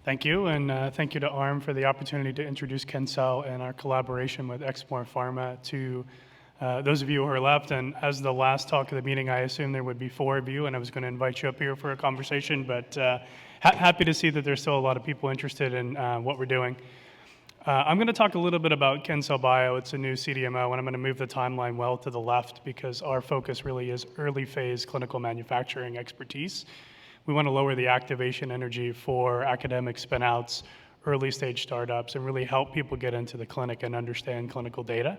Thank you, and thank you to ARM for the opportunity to introduce Kincell and our collaboration with Exmore Pharma to those of you who are left. And as the last talk of the meeting, I assumed there would be 4 of you, and I was going to invite you up here for a conversation, but happy to see that there's still a lot of people interested in what we're doing. I'm going to talk a little bit about Kincell Bio. It's a new CDMO, and I'm going to move the timeline well to the left because our focus really is early phase clinical manufacturing expertise. We want to lower the activation energy for academic spinouts, early stage startups, and really help people get into the clinic and understand clinical data.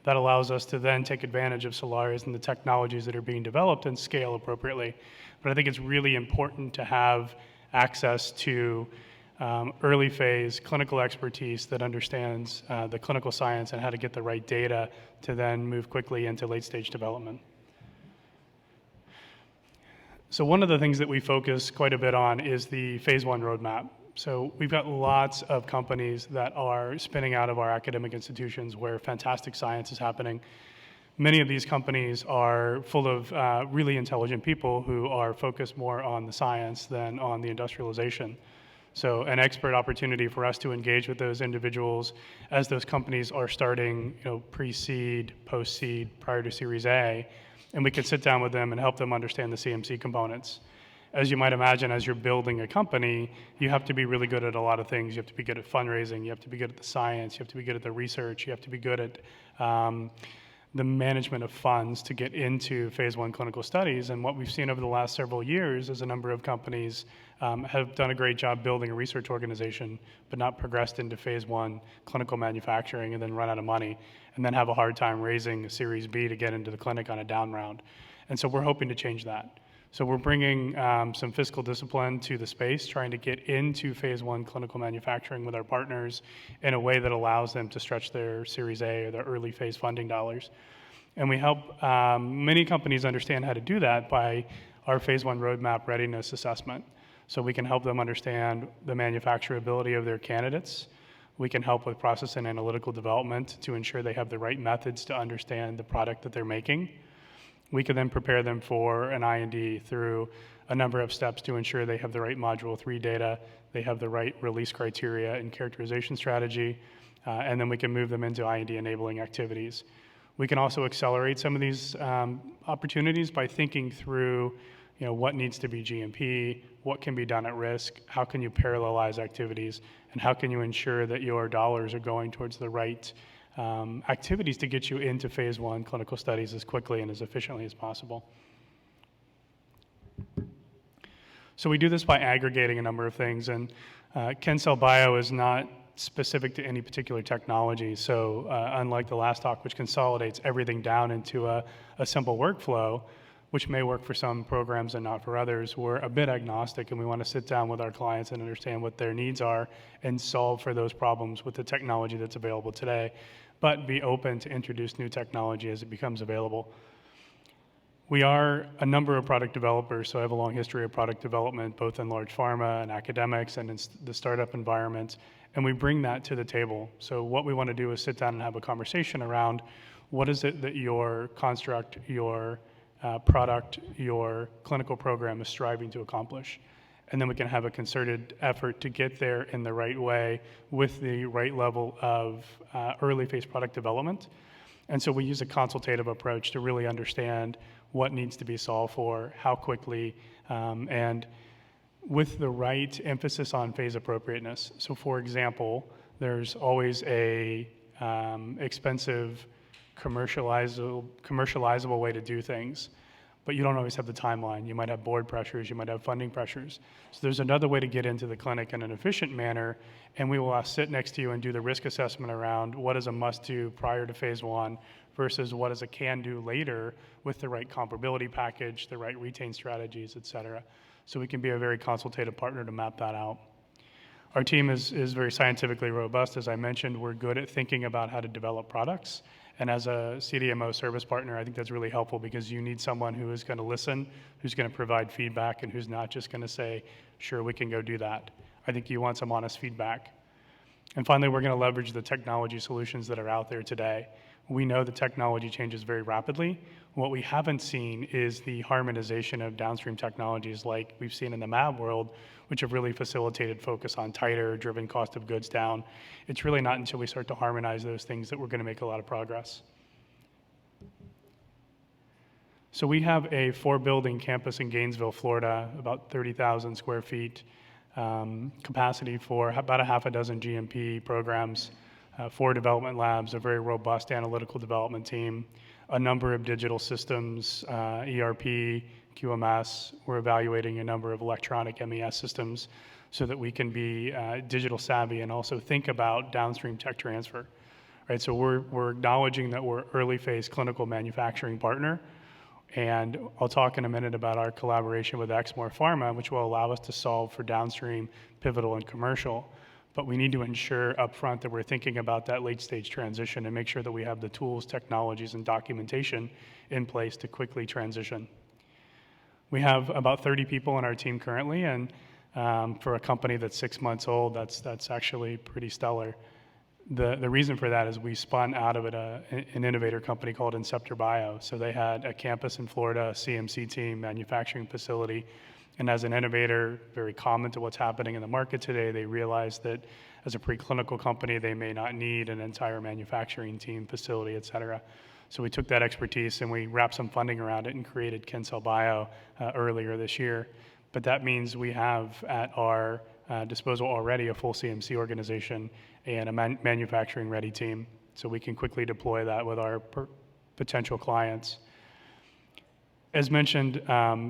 That allows us to then take advantage of Solaris and the technologies that are being developed and scale appropriately. But I think it's really important to have access to early phase clinical expertise that understands the clinical science and how to get the right data to then move quickly into late stage development. So one of the things that we focus quite a bit on is the phase 1 roadmap. So we've got lots of companies that are spinning out of our academic institutions where fantastic science is happening. Many of these companies are full of really intelligent people who are focused more on the science than on the industrialization. So an expert opportunity for us to engage with those individuals as those companies are starting, pre-seed, post-seed, prior to Series A, and we could sit down with them and help them understand the CMC components. As you might imagine, as you're building a company, you have to be really good at a lot of things. You have to be good at fundraising, you have to be good at the science, you have to be good at the research, you have to be good at the management of funds to get into phase 1 clinical studies. And what we've seen over the last several years is a number of companies have done a great job building a research organization, but not progressed into phase 1 clinical manufacturing and then run out of money and then have a hard time raising a Series B to get into the clinic on a down round. And so we're hoping to change that. So we're bringing some fiscal discipline to the space, trying to get into phase 1 clinical manufacturing with our partners in a way that allows them to stretch their Series A or their early phase funding dollars. And we help many companies understand how to do that by our phase 1 roadmap readiness assessment. So we can help them understand the manufacturability of their candidates. We can help with process and analytical development to ensure they have the right methods to understand the product that they're making. We can then prepare them for an IND through a number of steps to ensure they have the right Module 3 data, they have the right release criteria and characterization strategy, and then we can move them into IND enabling activities. We can also accelerate some of these opportunities by thinking through what needs to be GMP, what can be done at risk, how can you parallelize activities, and how can you ensure that your dollars are going towards the right activities to get you into phase 1 clinical studies as quickly and as efficiently as possible. So we do this by aggregating a number of things, and Kincell Bio is not specific to any particular technology. So unlike the last talk, which consolidates everything down into a simple workflow, which may work for some programs and not for others, we're a bit agnostic, and we want to sit down with our clients and understand what their needs are and solve for those problems with the technology that's available today, but be open to introduce new technology as it becomes available. We are a number of product developers, so I have a long history of product development, both in large pharma and academics and in the startup environment, and we bring that to the table. So what we want to do is sit down and have a conversation around what is it that your construct, your product, your clinical program is striving to accomplish. And then we can have a concerted effort to get there in the right way with the right level of early phase product development. And so we use a consultative approach to really understand what needs to be solved for, how quickly, and with the right emphasis on phase appropriateness. So for example, there's always a expensive commercializable way to do things, but you don't always have the timeline. You might have board pressures, you might have funding pressures. So there's another way to get into the clinic in an efficient manner, and we will sit next to you and do the risk assessment around what is a must-do prior to phase 1 versus what is a can-do later with the right comparability package, the right retain strategies, et cetera. So we can be a very consultative partner to map that out. Our team is very scientifically robust. As I mentioned, we're good at thinking about how to develop products. And as a CDMO service partner, I think that's really helpful because you need someone who is going to listen, who's going to provide feedback, and who's not just going to say, sure, we can go do that. I think you want some honest feedback. And finally, we're going to leverage the technology solutions that are out there today. We know the technology changes very rapidly. What we haven't seen is the harmonization of downstream technologies like we've seen in the mAb world, which have really facilitated focus on titer, driven cost of goods down. It's really not until we start to harmonize those things that we're going to make a lot of progress. So we have a 4-building campus in Gainesville, Florida, about 30,000 square feet, capacity for about a half a dozen GMP programs, 4 development labs, a very robust analytical development team, a number of digital systems, ERP, QMS. We're evaluating a number of electronic MES systems so that we can be digital savvy and also think about downstream tech transfer. Right, so we're acknowledging that we're early phase clinical manufacturing partner. And I'll talk in a minute about our collaboration with Exmoor Pharma, which will allow us to solve for downstream, pivotal, and commercial. But we need to ensure upfront that we're thinking about that late stage transition and make sure that we have the tools, technologies, and documentation in place to quickly transition. We have about 30 people on our team currently, and for a company that's 6 months old, that's actually pretty stellar. The reason for that is we spun out of it an innovator company called Kincell Bio. So they had a campus in Florida, a CMC team, manufacturing facility. And as an innovator, very common to what's happening in the market today, they realized that as a preclinical company, they may not need an entire manufacturing team, facility, et cetera. So we took that expertise and we wrapped some funding around it and created Kincell Bio earlier this year. But that means we have at our disposal already a full CMC organization and a manufacturing ready team. So we can quickly deploy that with our potential clients. As mentioned,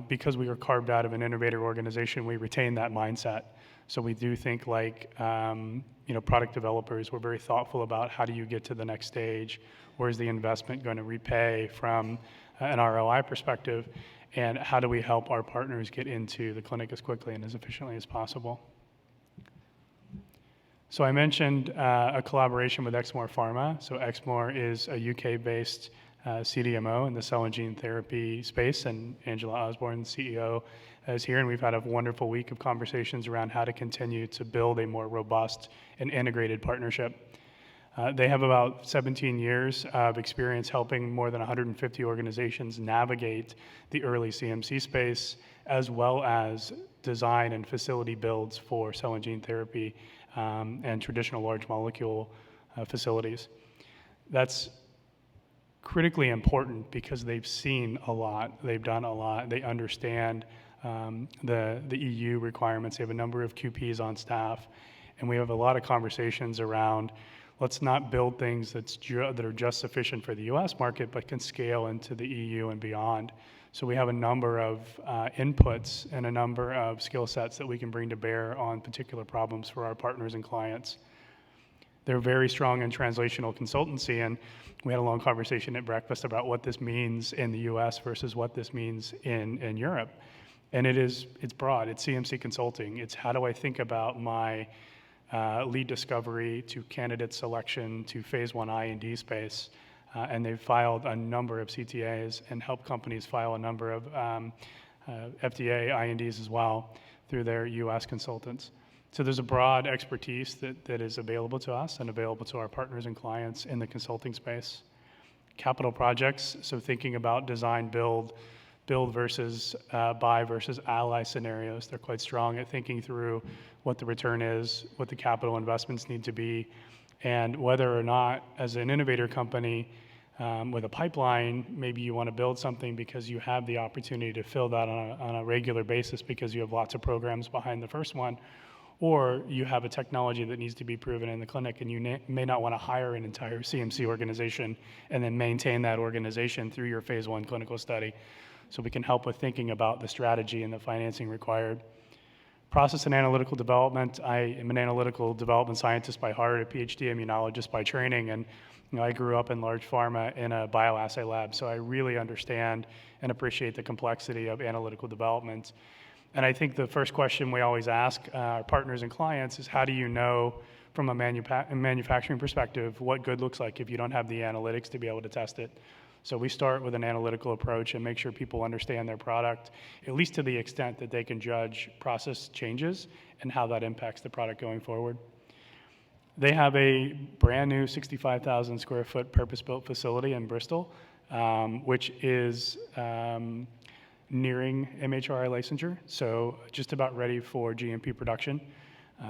because we were carved out of an innovator organization, we retain that mindset. So we do think like, product developers, we're very thoughtful about how do you get to the next stage? Where's the investment going to repay from an ROI perspective? And how do we help our partners get into the clinic as quickly and as efficiently as possible? So I mentioned a collaboration with Exmoor Pharma. So Exmoor is a UK-based CDMO in the cell and gene therapy space, and Angela Osborne, CEO, is here, and we've had a wonderful week of conversations around how to continue to build a more robust and integrated partnership. They have about 17 years of experience helping more than 150 organizations navigate the early CMC space, as well as design and facility builds for cell and gene therapy and traditional large molecule facilities. That's critically important because they've seen a lot, they've done a lot, they understand the EU requirements. They have a number of QPs on staff, and we have a lot of conversations around let's not build things that are just sufficient for the US market, but can scale into the EU and beyond. So we have a number of inputs and a number of skill sets that we can bring to bear on particular problems for our partners and clients. They're very strong in translational consultancy, and we had a long conversation at breakfast about what this means in the US versus what this means in Europe. And it's broad, it's CMC consulting. It's how do I think about my lead discovery to candidate selection to phase 1 IND space. And they've filed a number of CTAs and helped companies file a number of FDA INDs as well through their US consultants. So there's a broad expertise that is available to us and available to our partners and clients in the consulting space. Capital projects, so thinking about design, build versus buy versus ally scenarios. They're quite strong at thinking through what the return is, what the capital investments need to be, and whether or not, as an innovator company with a pipeline, maybe you want to build something because you have the opportunity to fill that on a regular basis because you have lots of programs behind the first one, or you have a technology that needs to be proven in the clinic and you may not want to hire an entire CMC organization and then maintain that organization through your phase 1 clinical study. So we can help with thinking about the strategy and the financing required. Process and analytical development. I am an analytical development scientist by heart, a PhD immunologist by training, and I grew up in large pharma in a bioassay lab, so I really understand and appreciate the complexity of analytical development. And I think the first question we always ask our partners and clients is how do you know from a manufacturing perspective what good looks like if you don't have the analytics to be able to test it? So we start with an analytical approach and make sure people understand their product, at least to the extent that they can judge process changes and how that impacts the product going forward. They have a brand new 65,000 square foot purpose-built facility in Bristol, which is nearing MHRA licensure, so just about ready for GMP production.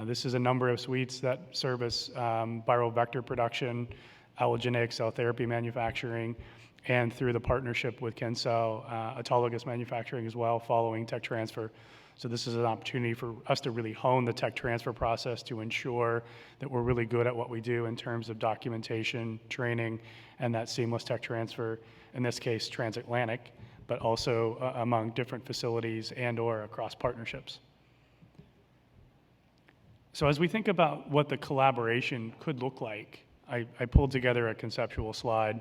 This is a number of suites that service viral vector production, allogeneic cell therapy manufacturing, and through the partnership with Kincell, autologous manufacturing as well, following tech transfer. So this is an opportunity for us to really hone the tech transfer process to ensure that we're really good at what we do in terms of documentation, training, and that seamless tech transfer, in this case transatlantic, but also among different facilities and or across partnerships. So as we think about what the collaboration could look like, I pulled together a conceptual slide.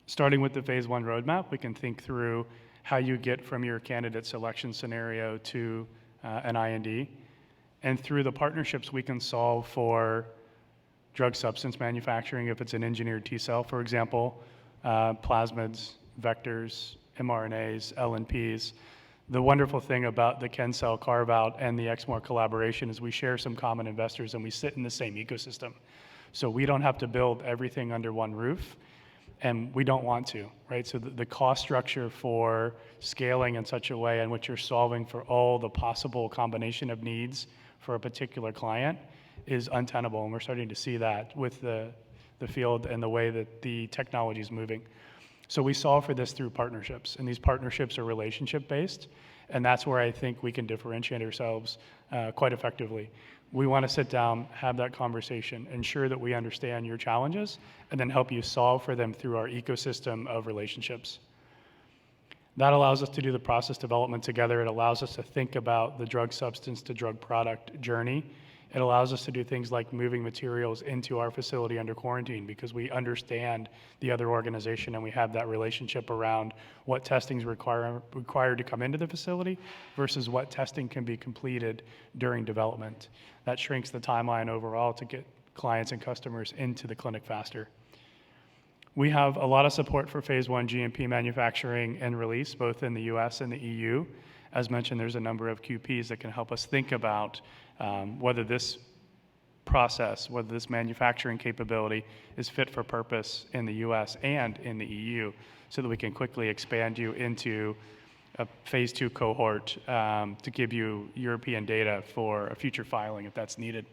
Starting with the phase 1 roadmap, we can think through how you get from your candidate selection scenario to an IND. And through the partnerships, we can solve for drug substance manufacturing, if it's an engineered T cell, for example, plasmids, vectors, mRNAs, LNPs. The wonderful thing about the Kincell carve-out and the Exmore collaboration is we share some common investors and we sit in the same ecosystem. So we don't have to build everything under one roof, and we don't want to, right? So the cost structure for scaling in such a way in which you're solving for all the possible combination of needs for a particular client is untenable, and we're starting to see that with the field and the way that the technology is moving. So we solve for this through partnerships, and these partnerships are relationship-based, and that's where I think we can differentiate ourselves quite effectively. We want to sit down, have that conversation, ensure that we understand your challenges, and then help you solve for them through our ecosystem of relationships. That allows us to do the process development together. It allows us to think about the drug substance to drug product journey. It allows us to do things like moving materials into our facility under quarantine because we understand the other organization and we have that relationship around what testing is required to come into the facility versus what testing can be completed during development. That shrinks the timeline overall to get clients and customers into the clinic faster. We have a lot of support for phase 1 GMP manufacturing and release, both in the US and the EU. As mentioned, there's a number of QPs that can help us think about whether this process, whether this manufacturing capability is fit for purpose in the US and in the EU, so that we can quickly expand you into a phase 2 cohort to give you European data for a future filing if that's needed.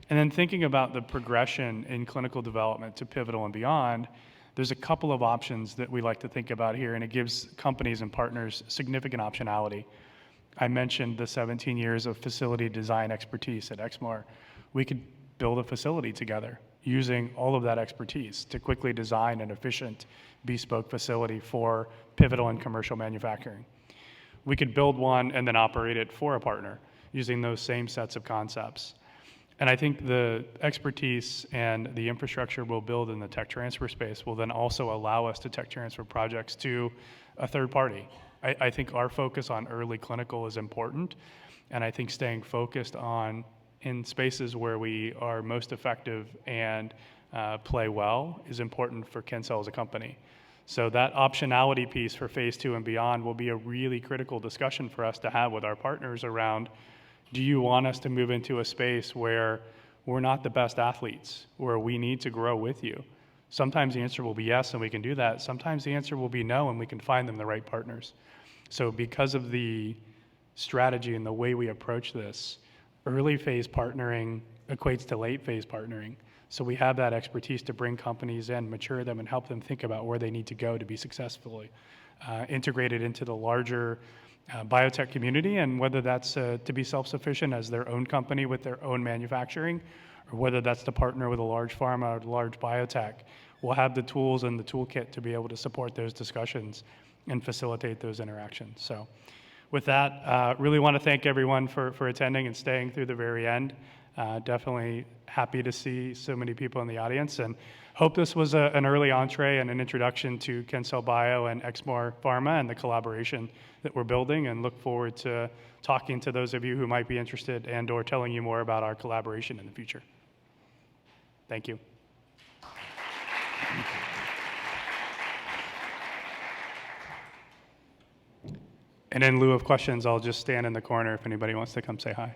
And then thinking about the progression in clinical development to pivotal and beyond, there's a couple of options that we like to think about here, and it gives companies and partners significant optionality. I mentioned the 17 years of facility design expertise at Exmore. We could build a facility together using all of that expertise to quickly design an efficient bespoke facility for pivotal and commercial manufacturing. We could build one and then operate it for a partner using those same sets of concepts. And I think the expertise and the infrastructure we'll build in the tech transfer space will then also allow us to tech transfer projects to a third party. I think our focus on early clinical is important, and I think staying focused on in spaces where we are most effective and play well is important for Kincell as a company. So that optionality piece for phase 2 and beyond will be a really critical discussion for us to have with our partners around, do you want us to move into a space where we're not the best athletes, where we need to grow with you? Sometimes the answer will be yes, and we can do that. Sometimes the answer will be no, and we can find them the right partners. So because of the strategy and the way we approach this, early phase partnering equates to late phase partnering. So we have that expertise to bring companies in, mature them, and help them think about where they need to go to be successfully integrated into the larger biotech community, and whether that's to be self-sufficient as their own company with their own manufacturing, or whether that's to partner with a large pharma or a large biotech, we'll have the tools and the toolkit to be able to support those discussions and facilitate those interactions. So with that, really want to thank everyone for attending and staying through the very end. Definitely happy to see so many people in the audience, and hope this was an early entree and an introduction to Kincell Bio and Exmore Pharma and the collaboration that we're building, and look forward to talking to those of you who might be interested and or telling you more about our collaboration in the future. Thank you. And in lieu of questions, I'll just stand in the corner if anybody wants to come say hi.